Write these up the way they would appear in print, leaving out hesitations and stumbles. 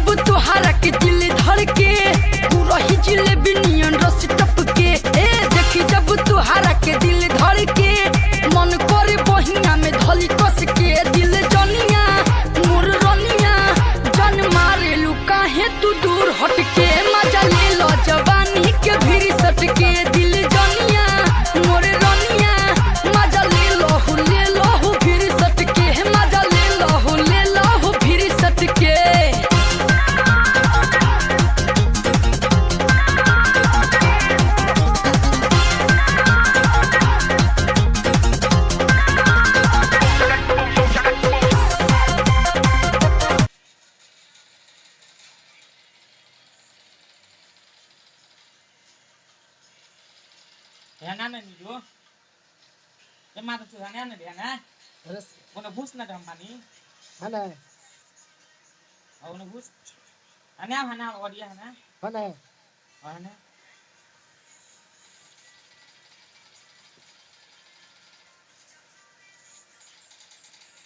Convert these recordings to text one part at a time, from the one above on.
जब तुहारा के दिल धर के रही जिलेबी नियन रस टपके ए देखी जब तुहारा के दिल धर के मन करे बहिया में धली कस के दिल जनिया मोर रनिया जन मारे लू काहे तू दूर हट के मजा ले लो जवानी के भीड़ सट के दिल जनिया मोर रनिया मजा ले लो भीड़ सट के मजा ले लो भीड़ सट के Hana na niyo. Ema to hana na dia na. Terus una bus na dam pani. Hana. Una bus. Hana odia hana. Hana. Hana.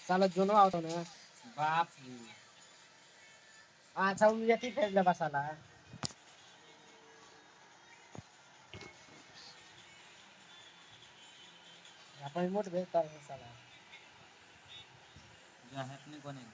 Salah jono auto na. Bap. Sa umiyati pwede ba salah? Apa yang mau dibeli salah? Jahat ni konen.